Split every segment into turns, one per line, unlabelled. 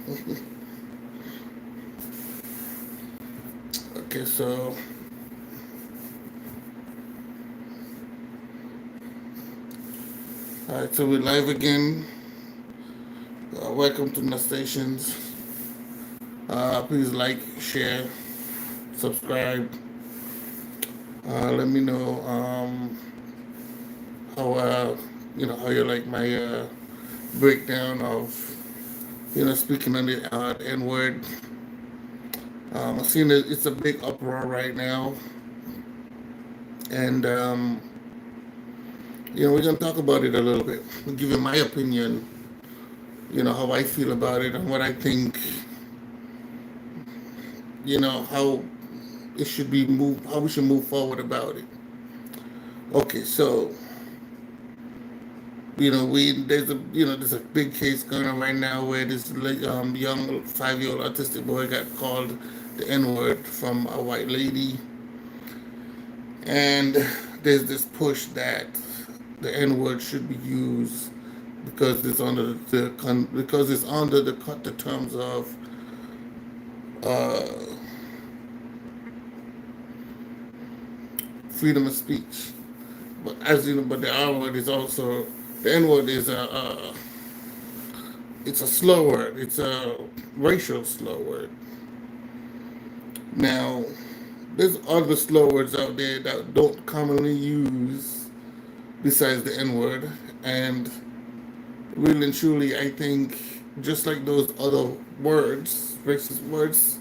Okay, so all right, so we're live again. Welcome to the stations. Please like, share, subscribe. Let me know how how you like my breakdown of speaking on the N word. I've seen it's a big uproar right now, and we're gonna talk about it a little bit. I'll give you my opinion. How I feel about it and what I think. How it should be moved. How we should move forward about it. Okay, so we there's a big case going on right now where this young 5-year-old autistic boy got called the N word from a white lady, and there's this push that the N word should be used because it's under the terms of uh, freedom of speech. But as you know, but the R word is also the N word is it's a slur word. It's a racial slur word. Now, there's other slur words out there that don't commonly use besides the N word, and really and truly, I think just like those other words, racist words,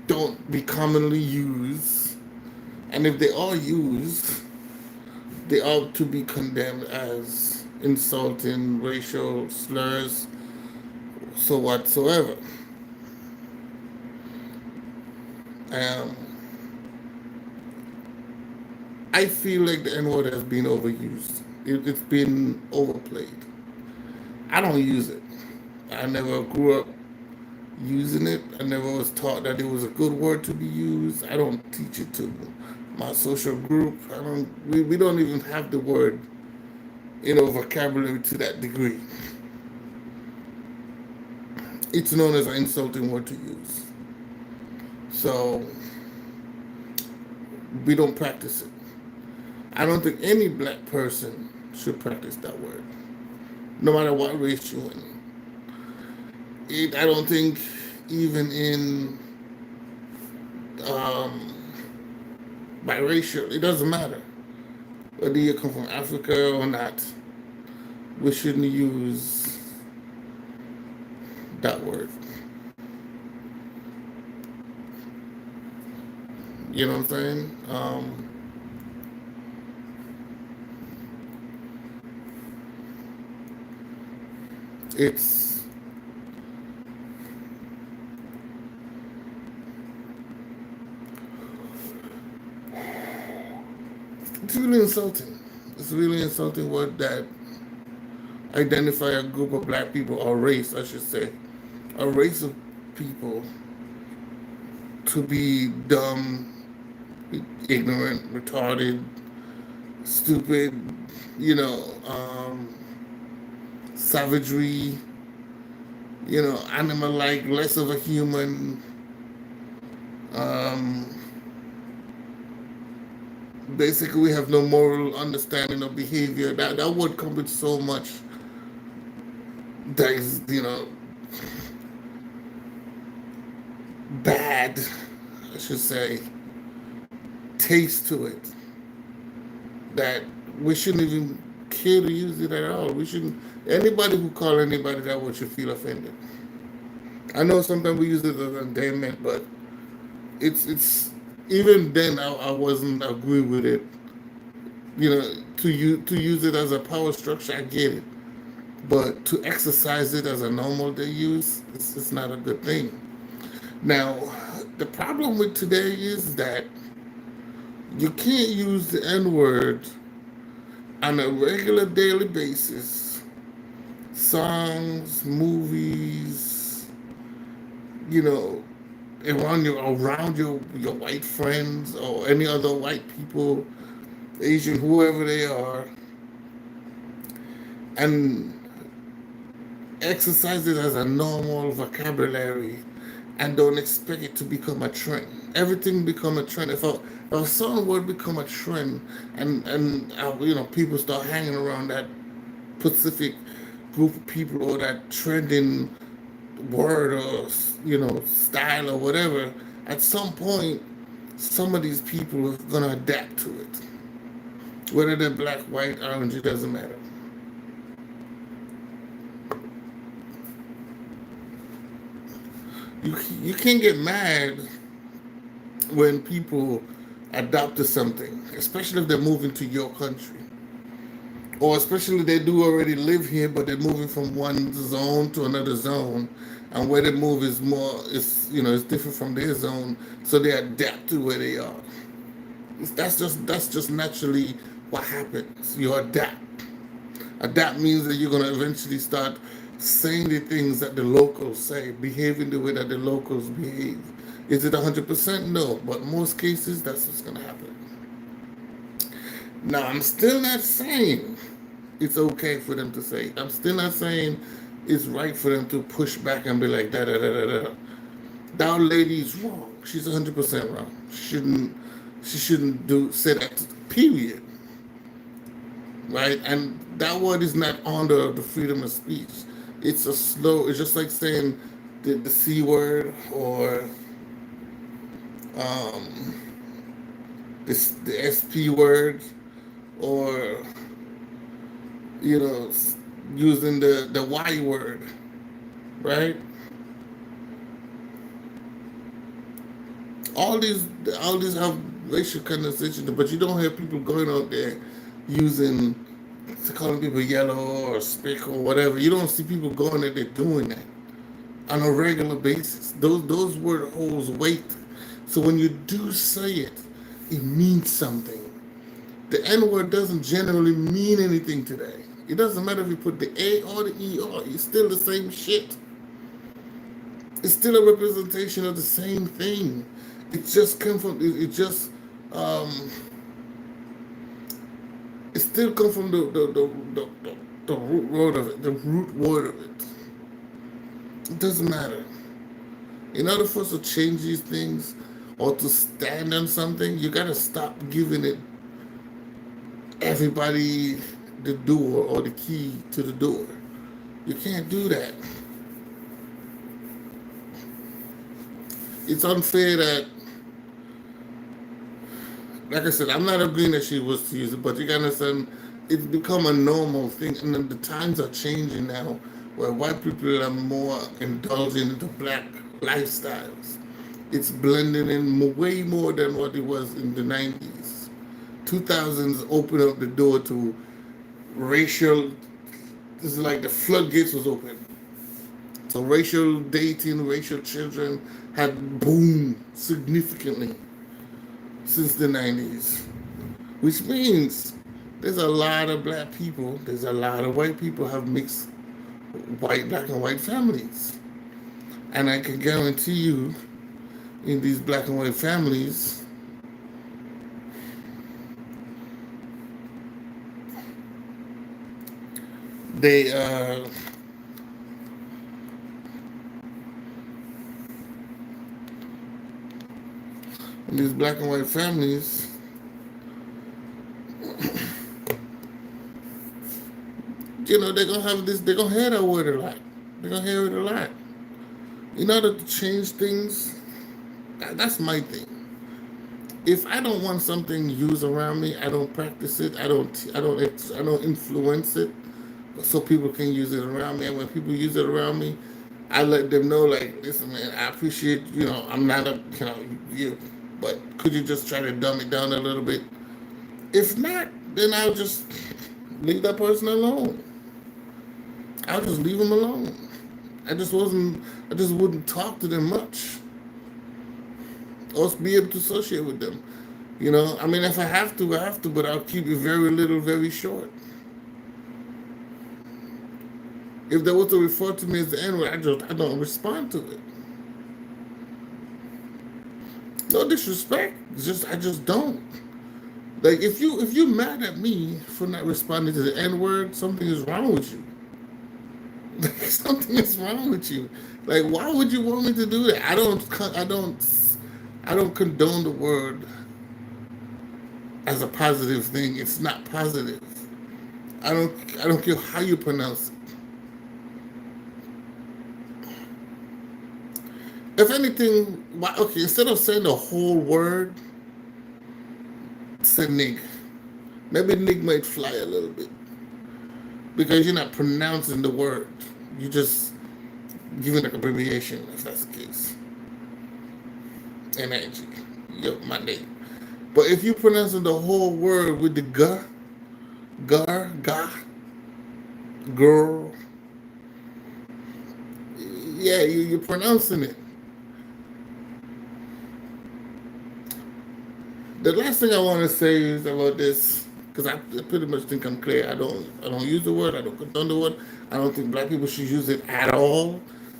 don't be commonly used, and if they are used, they ought to be condemned as insulting racial slurs, so whatsoever. Um, I feel like the N word has been overused. It's been overplayed. I don't use it. I never grew up using it. I never was taught that it was a good word to be used. I don't teach it to my social group. I don't. We don't even have the word vocabulary to that degree. It's known as an insulting word to use. So we don't practice it. I don't think any black person should practice that word, no matter what race you're in. I don't think even in um, biracial, it doesn't matter whether you come from Africa or not. We shouldn't use that word. You know what I'm saying? It's it's really insulting. It's really insulting word that identify a group of black people or race, I should say, a race of people to be dumb, ignorant, retarded, stupid, savagery, animal like, less of a human. Um, Basically, we have no moral understanding of behavior. That word comes with so much that is, bad, I should say, taste to it that we shouldn't even care to use it at all. We shouldn't. Anybody who call anybody that word should feel offended. I know sometimes we use it as endearment, but it's even then I wasn't agree with it. To use it as a power structure, I get it, but to exercise it as a normal day use, it's not a good thing. Now, the problem with today is that you can't use the N word on a regular daily basis. Songs, movies, you know, around your white friends or any other white people, Asian, whoever they are, and exercise it as a normal vocabulary and don't expect it to become a trend. Everything become a trend. If a certain word become a trend and people start hanging around that specific group of people or that trending word or style or whatever, at some point some of these people are gonna adapt to it. Whether they're black, white, orange, it doesn't matter. You can't get mad when people adapt to something, especially if they're moving to your country. Or especially they do already live here, but they're moving from one zone to another zone, and where they move is different from their zone, so they adapt to where they are. That's just naturally what happens. You adapt. Adapt means that you're gonna eventually start saying the things that the locals say, behaving the way that the locals behave. Is it 100%? No, but most cases that's what's gonna happen. Now, I'm still not saying it's okay for them to say it. I'm still not saying it's right for them to push back and be like da da da da da. That lady's wrong. She's 100% wrong. She shouldn't do say that. Period. Right? And that word is not under the freedom of speech. It's just like saying the C word or um, the SP word or you know, using the Y word, right? All these all these have racial connotations, but you don't hear people going out there using calling people yellow or spick or whatever. You don't see people going out there doing that on a regular basis. Those word holds weight. So when you do say it, it means something. The N word doesn't generally mean anything today. It doesn't matter if you put the A or the ER, it's still the same shit. It's still a representation of the same thing. It just come from it just it still comes from the root word of it, the root word of it. It doesn't matter. In order for us to change these things or to stand on something, you gotta stop giving it everybody the door or the key to the door. You can't do that. It's unfair that, like I said, I'm not agreeing that she was to use it, but you gotta understand it's become a normal thing, and then the times are changing now, where white people are more indulging into black lifestyles. It's blending in way more than what it was in the 90s. 2000s opened up the door to racial. This is like the floodgates was open. So racial dating, racial children had boomed significantly since the 90s, which means there's a lot of black people, there's a lot of white people have mixed black and white families. And I can guarantee you, in these black and white families, they in these black and white families, they're gonna have this, they're gonna hear that word a lot. They're gonna hear it a lot. In order to change things, that's my thing. If I don't want something used around me, I don't practice it. I don't influence it, so people can use it around me. And when people use it around me, I let them know, like, listen, man, I appreciate, I'm not you, but could you just try to dumb it down a little bit? If not, then I'll just leave that person alone. I'll just leave them alone. I just wouldn't talk to them much or be able to associate with them. I mean, if I have to, I have to, but I'll keep it very little, very short. If they were to refer to me as the N-word, I don't respond to it. No disrespect. I just don't. Like if you mad at me for not responding to the N-word, something is wrong with you. something is wrong with you. Like, why would you want me to do that? I don't condone the word as a positive thing. It's not positive. I don't care how you pronounce it. If anything, why, okay, instead of saying the whole word, say nig. Maybe nig might fly a little bit because you're not pronouncing the word. You just giving an abbreviation, if that's the case. Energy. Yo, my name. But if you pronouncing the whole word with the ga, girl, yeah, you're pronouncing it. The last thing I want to say is about this, because I pretty much think I'm clear. I don't use the word. I don't condone the word. I don't think black people should use it at all.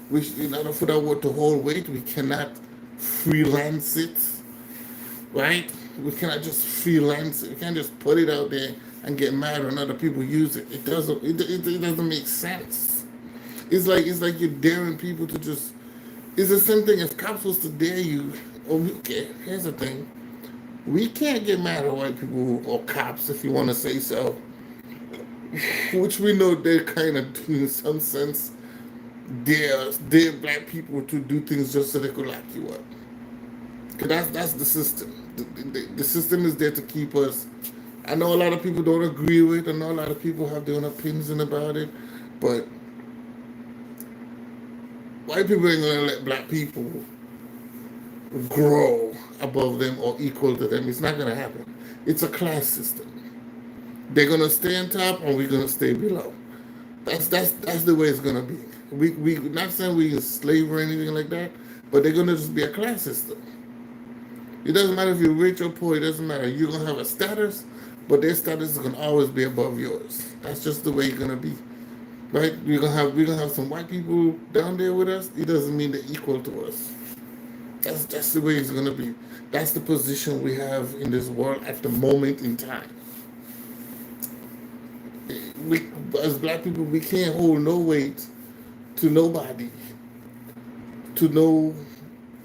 We should, in order for that word to hold weight, we cannot freelance it, right? We cannot just freelance it. We can't just put it out there and get mad when other people use it. It doesn't make sense. It's like you're daring people to just. It's the same thing if cops was to dare you. Oh, okay. Here's the thing. We can't get mad at white people or cops, if you want to say so, which we know they're kind of doing in some sense. They're black people to do things just so they could lock you up. 'Cause that's the system. The system is there to keep us. I know a lot of people don't agree with it. I know a lot of people have their own opinions about it, but white people ain't gonna let black people grow above them or equal to them. It's not gonna happen. It's a class system. They're gonna stay on top, and we're gonna stay below. That's the way it's gonna be. We not saying we slave or anything like that, but they're gonna just be a class system. It doesn't matter if you're rich or poor. It doesn't matter. You're gonna have a status, but their status is gonna always be above yours. That's just the way it's gonna be, right? We're gonna have some white people down there with us. It doesn't mean they're equal to us. That's the way it's gonna be. That's the position we have in this world at the moment in time. We, as black people, we can't hold no weight to nobody, to no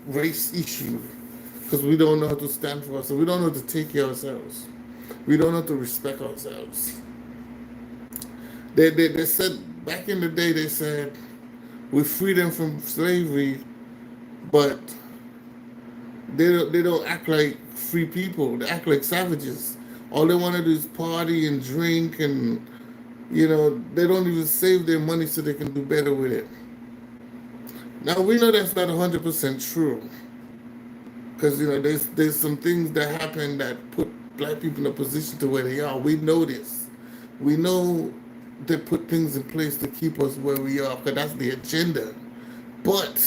race issue, because we don't know how to stand for ourselves. We don't know how to take care of ourselves. We don't know how to respect ourselves. They said back in the day. They said we free them from slavery, but they don't act like free people. They act like savages. All they want to do is party and drink, and they don't even save their money so they can do better with it. Now we know that's not 100% true, because there's some things that happen that put black people in a position to where they are. We know this. We know they put things in place to keep us where we are, because that's the agenda. But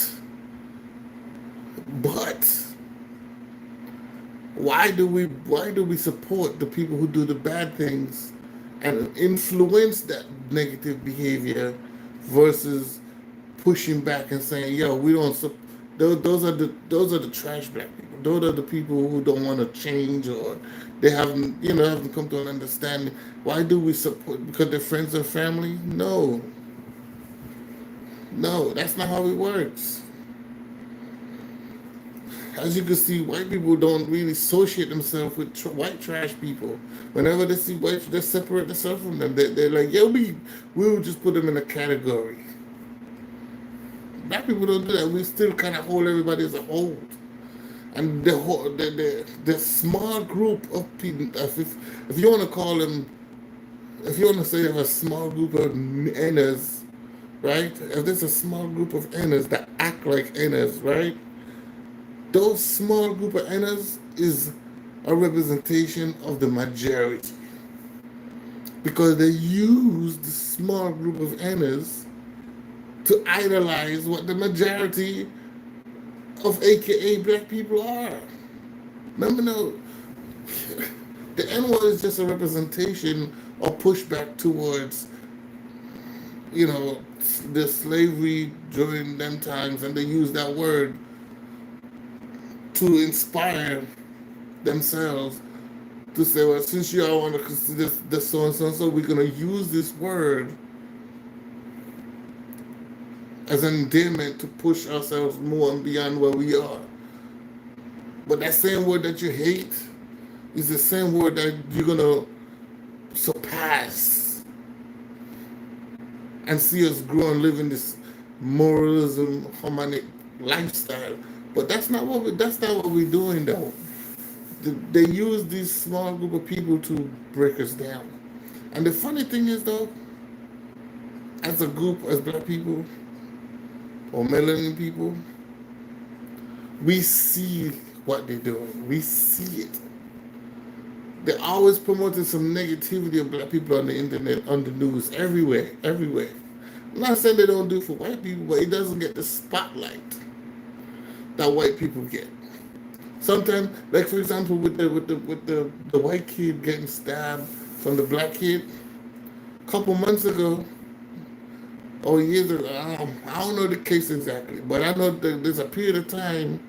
why do we support the people who do the bad things and influence that negative behavior versus pushing back and saying, "Yo, we don't." Those are the trash black people. Those are the people who don't want to change, or they haven't come to an understanding. Why do we support? Because they're friends or family? No, no, that's not how it works. As you can see, white people don't really associate themselves with white trash people. Whenever they see white, they separate themselves from them. They're like, yeah, we'll just put them in a category. Black people don't do that. We still kind of hold everybody as a whole. And the small group of people, if you want to call them, if you want to say a small group of N's, right? If there's a small group of N's that act like N's, right? Those small group of N's is a representation of the majority, because they use the small group of N's to idolize what the majority of AKA black people are. Remember, no, the N word is just a representation or pushback towards, the slavery during them times, and they use that word to inspire themselves to say, well, since you all want to consider this so and so, we're going to use this word as an endearment to push ourselves more and beyond where we are. But that same word that you hate is the same word that you're gonna surpass and see us grow and live in this moralism, harmonic lifestyle. But that's not what we're doing though. They use this small group of people to break us down. And the funny thing is though, as a group, as black people or melanin people, we see what they're doing. We see it. They're always promoting some negativity of black people on the internet, on the news, everywhere, everywhere. I'm not saying they don't do it for white people, but it doesn't get the spotlight that white people get. Sometimes, like for example, with the white kid getting stabbed from the black kid, a couple months ago, or years ago, I don't know the case exactly, but I know that there's a period of time.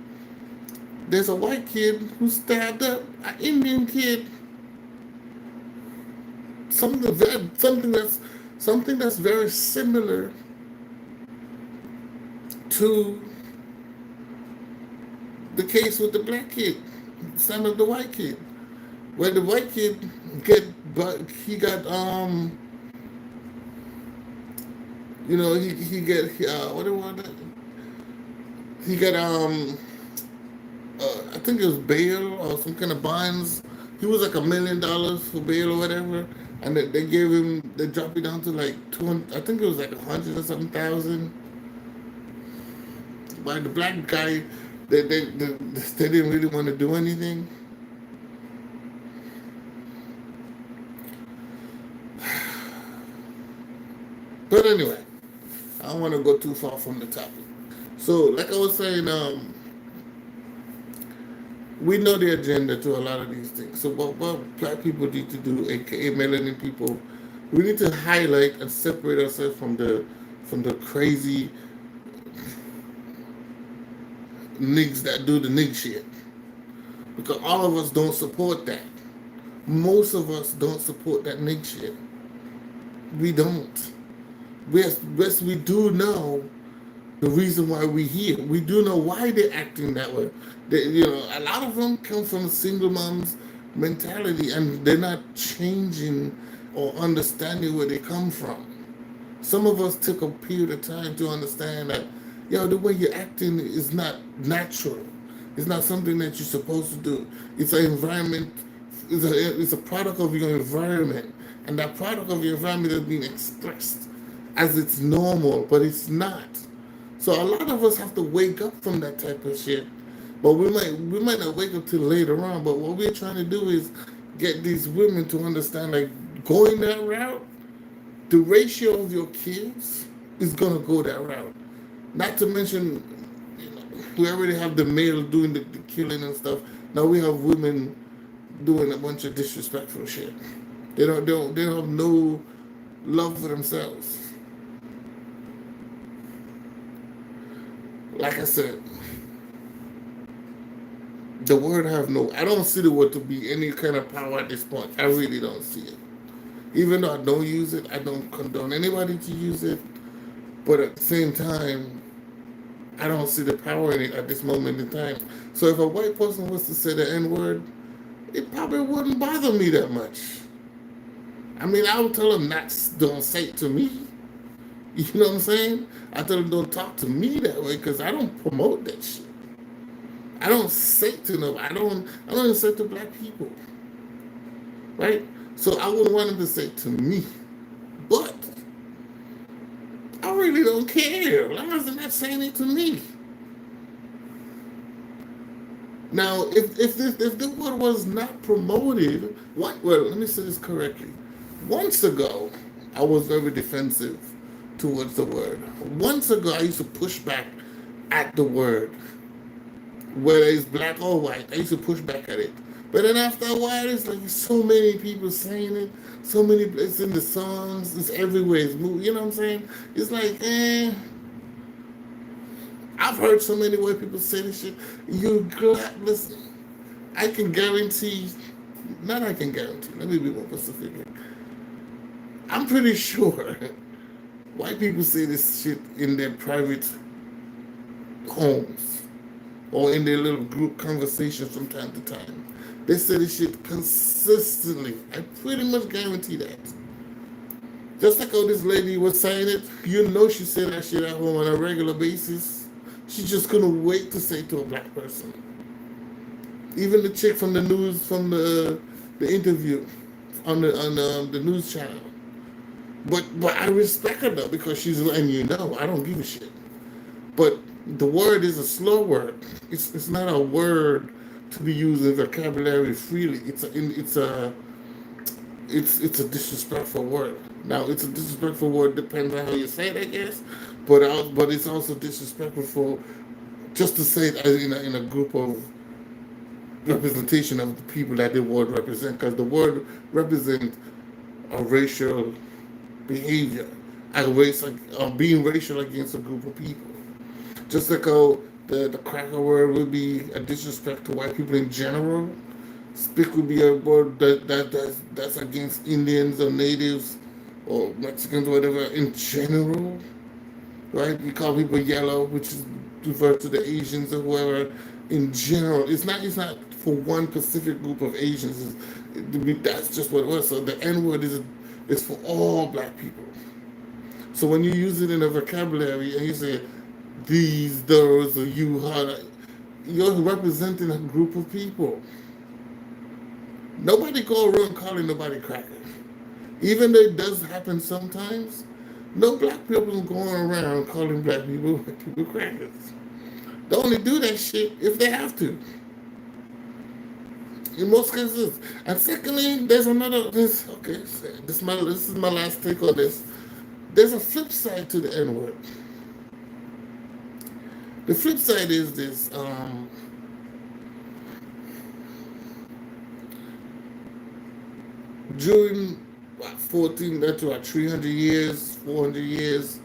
There's a white kid who stabbed up an Indian kid. Something that's very similar to the case with the black kid, son of the white kid, where the white kid he got he get what do you want he got I think it was bail or some kind of bonds. He was like $1 million for bail or whatever, and they dropped it down to like 200. I think it was like 100 or something thousand. But the black guy, they didn't really want to do anything. But anyway, I don't want to go too far from the topic. So, like I was saying, we know the agenda to a lot of these things. So what black people need to do, aka melanin people, we need to highlight and separate ourselves from the crazy niggas that do the nig shit. Because all of us don't support that. Most of us don't support that nig shit. We don't. Yes, we do know the reason why we're here. We do know why they're acting that way. A lot of them come from a single mom's mentality, and they're not changing or understanding where they come from. Some of us took a period of time to understand that, the way you're acting is not natural. It's not something that you're supposed to do. It's an environment. It's a product of your environment, and that product of your environment is being expressed as it's normal, but it's not. So a lot of us have to wake up from that type of shit. But we might not wake up till later on. But what we're trying to do is get these women to understand, like, going that route, the ratio of your kids is gonna go that route. Not to mention, we already have the male doing the killing and stuff. Now we have women doing a bunch of disrespectful shit. They don't have no love for themselves. Like I said, the word I don't see the word to be any kind of power at this point. I really don't see it. Even though I don't use it, I don't condone anybody to use it. But at the same time, I don't see the power in it at this moment in time. So if a white person was to say the N-word, it probably wouldn't bother me that much. I mean, I would tell them don't say it to me. You know what I'm saying? I tell them don't talk to me that way because I don't promote that shit. I don't say to them. I don't even say to black people. Right? So I wouldn't want them to say to me. But I really don't care. As long as they're not saying it to me. Now, if the word was not promoted, let me say this correctly. Once ago, I was very defensive towards the word. Once ago, I used to push back at the word. Whether it's black or white, I used to push back at it. But then after a while, it's like so many people saying it, so many, it's in the songs, it's everywhere, it's movie, you know what I'm saying? It's like, I've heard so many white people say this shit. Listen, I can guarantee, let me be more specific. I'm pretty sure White people say this shit in their private homes or in their little group conversations from time to time. They say this shit consistently. I pretty much guarantee that. Just like how this lady was saying it, you know she said that shit at home on a regular basis. She just couldn't wait to say it to a black person. Even the chick from the news, from the interview on the news channel. But I respect her though because she's letting you know I don't give a shit. But the word is a slow word. It's not a word to be used in vocabulary freely. It's a disrespectful word. Now it's a disrespectful word depends on how you say it, I guess. But it's also disrespectful for just to say it in a group of representation of the people that the word represent, because the word represent a racial behavior, being racial against a group of people. Just like how the cracker word would be a disrespect to white people in general. Spick would be a word that's against Indians or natives or Mexicans or whatever in general, right? We call people yellow, which is referred to the Asians or whoever in general. It's not for one specific group of Asians. That's just what it was. So the N word is for all black people. So when you use it in a vocabulary and you say these, those, or you, her, you're representing a group of people. Nobody go around calling nobody cracker. Even though it does happen sometimes, no black people going around calling black people white people crackers. They only do that shit if they have to. In most cases. And secondly, there's another this is my last take on this. There's a flip side to the N word. The flip side is this during what 14 to what 300 years, 400 years.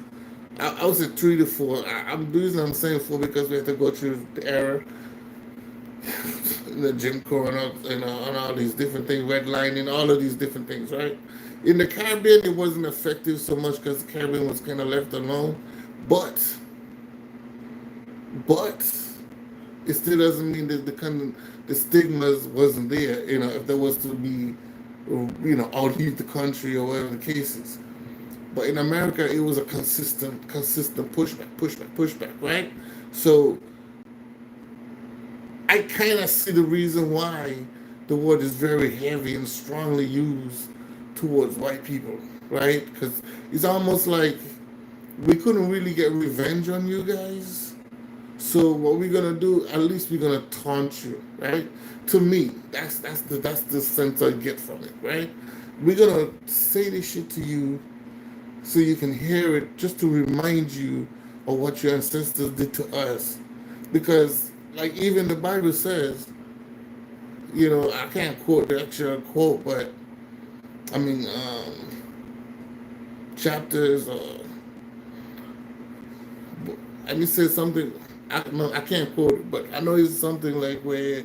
I would say 3 to 4. The reason I'm saying 4 because we have to go through the era, the Jim Crow and all these different things, redlining, all of these different things, right? In the Caribbean, it wasn't effective so much because the Caribbean was kind of left alone, but it still doesn't mean that the stigmas wasn't there. If there was to be, I'll leave the country or whatever the case is. But in America, it was a consistent pushback, right? So I kind of see the reason why the word is very heavy and strongly used towards white people, right? Because it's almost like we couldn't really get revenge on you guys. So what we're gonna do? At least we're gonna taunt you, right? To me, that's the sense I get from it, right? We're gonna say this shit to you so you can hear it, just to remind you of what your ancestors did to us. Because, like, even the Bible says, I can't quote the actual quote, but I mean, chapters, it says something. I can't quote it, but I know it's something like where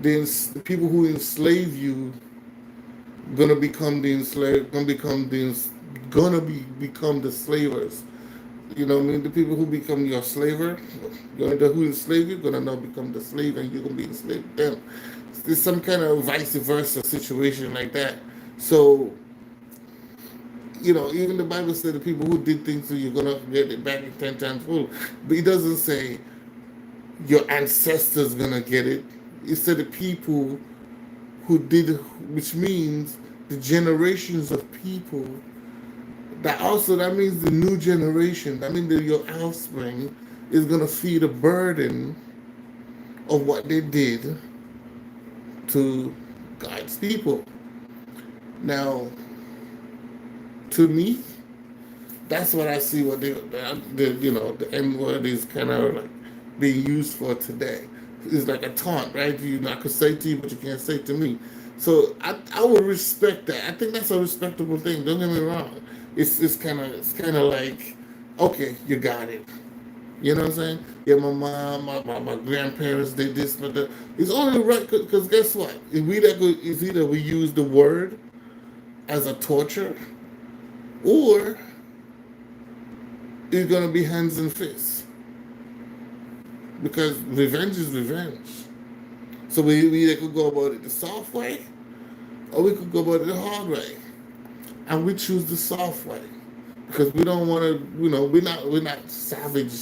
the people who enslave you gonna become the enslaved, become the slavers. You know what I mean? The people who become your slaver, who enslave you, gonna now become the slave, and you're gonna be enslaved to them. There's some kind of vice versa situation like that. So, even the Bible said the people who did things to you, you're gonna get it back in 10 times full. But it doesn't say your ancestors gonna get it. It said the people who did, which means the generations of people. That means the new generation. That means that your offspring is gonna feel the burden of what they did to God's people. Now, to me, that's what I see. What the N word is kind of like being used for today. It's like a taunt, right? I could say to you, but you can't say to me. So I would respect that. I think that's a respectable thing. Don't get me wrong. It's kind of like, okay, you got it. You know what I'm saying? Yeah, my mom, my grandparents did this, but it's only right because guess what? It's either we use the word as a torture, or it's gonna be hands and fists because revenge is revenge. So we either could go about it the soft way or we could go about it the hard way, and we choose the soft way because we don't want to. We're not savage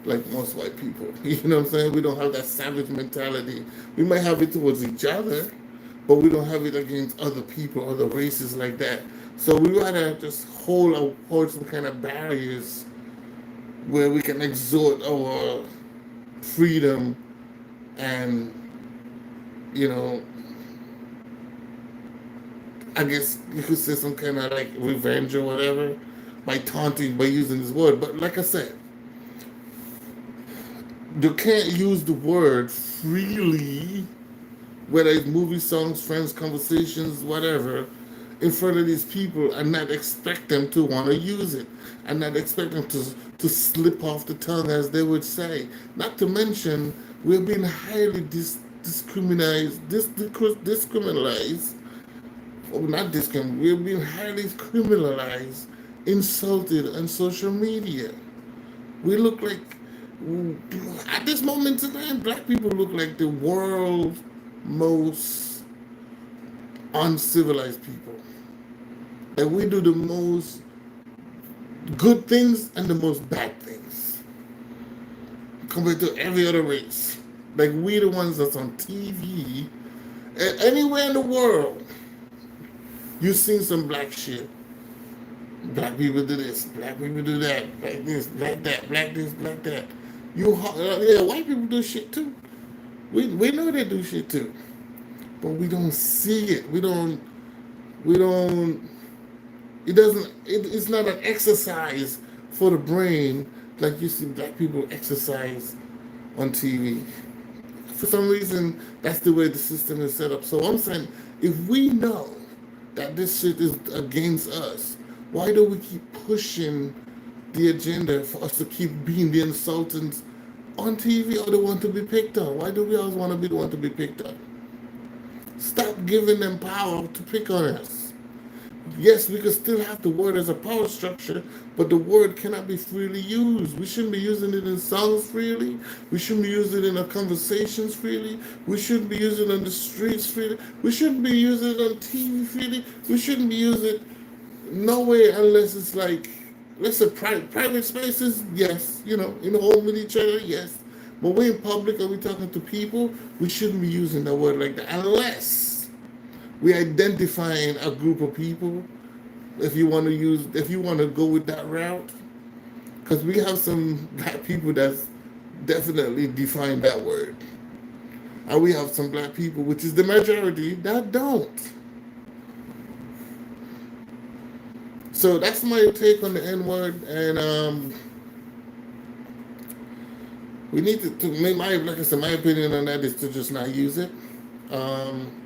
like most white people. You know what I'm saying? We don't have that savage mentality. We might have it towards each other, but we don't have it against other people, other races like that. So we rather just hold some kind of barriers where we can exert our freedom and you know, I guess you could say some kind of like revenge or whatever by taunting by using this word. But like I said, you can't use the word freely, whether it's movie, songs, friends, conversations, whatever, in front of these people and not expect them to want to use it and not expect them to slip off the tongue, as they would say. Not to mention, we're being highly discriminalized, or not discriminated, we're being highly criminalized, insulted on social media. We look like, at this moment in time, black people look like the world's most uncivilized people. That we do the most good things and the most bad things compared to every other race. Like we the ones that's on TV. And anywhere in the world, you've seen some black shit. Black people do this, black people do that, black this, black that, black this, black that. Yeah, white people do shit too. We know they do shit too, but we don't see it. We don't. It doesn't. It's not an exercise for the brain like you see black people exercise on TV. For some reason, that's the way the system is set up. So I'm saying, if we know that this shit is against us, why do we keep pushing the agenda for us to keep being the insultants on TV or the one to be picked on? Why do we always want to be the one to be picked on? Stop giving them power to pick on us. Yes, we can still have the word as a power structure, but the word cannot be freely used. We shouldn't be using it in songs freely. We shouldn't be using it in our conversations freely. We shouldn't be using it on the streets freely. We shouldn't be using it on TV freely. We shouldn't be using it no way unless it's like, let's say private spaces, yes. In the home with each other, yes. But we're in public and we're talking to people, we shouldn't be using that word like that unless we're identifying a group of people. If you want to go with that route, because we have some black people that's definitely define that word, and we have some black people, which is the majority, that don't. So that's my take on the N word, and we need to make like I said, my opinion on that is to just not use it. Um,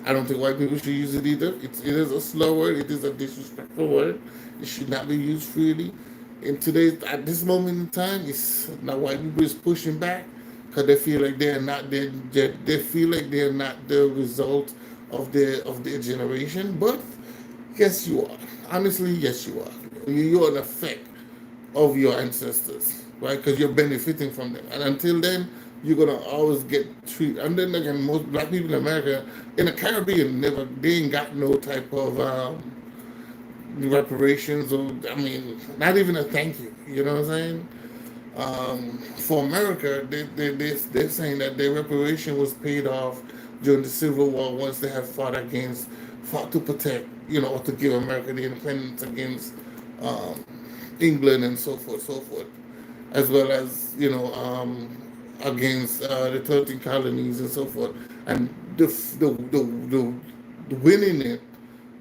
I don't think white people should use it either. It is a slow word. It is a disrespectful word. It should not be used freely. At this moment in time, it's not white people is pushing back because they feel like they feel like they're not the result of their generation. But yes, you are. Honestly, yes, you are. You're an effect of your ancestors, right? Because you're benefiting from them. And until then, you're gonna always get treated. And then again, most black people in America, in the Caribbean, they ain't got no type of reparations, or I mean, not even a thank you. You know what I'm saying? For America, they're saying that their reparation was paid off during the Civil War once they had fought to protect, or to give America the independence against um, England and so forth, as well as against the 13 colonies and so forth. And the winning it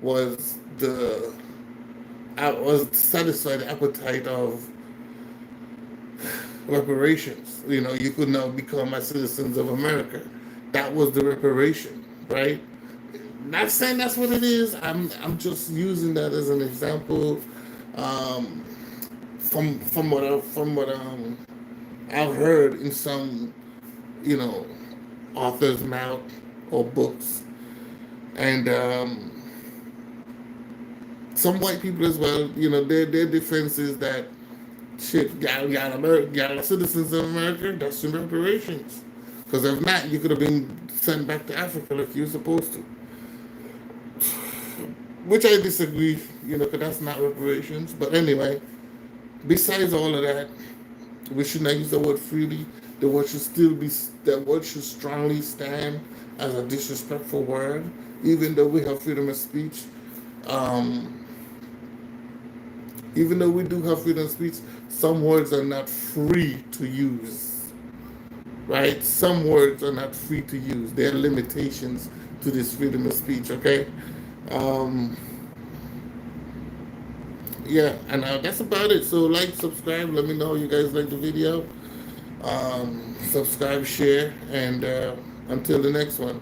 was the was to satisfy the appetite of reparations. You could now become a citizens of America. That was the reparation, right? Not saying that's what it is. I'm just using that as an example, um, from what I've heard in some you know author's mouth or books, and some white people as well. Their defense is that
Shit,
y'all are citizens of America. That's some reparations. Because if not, you could have been sent back to Africa like you were supposed to. Which I disagree, because that's not reparations. But anyway, besides all of that, we should not use the word freely. The word should still be, that word should strongly stand as a disrespectful word, even though we have freedom of speech. Um, Even though we do have freedom of speech, some words are not free to use, right? Some words are not free to use. There are limitations to this freedom of speech, okay? Um, yeah, and that's about it. So, like, subscribe, let me know you guys like the video. Subscribe, share, and until the next one.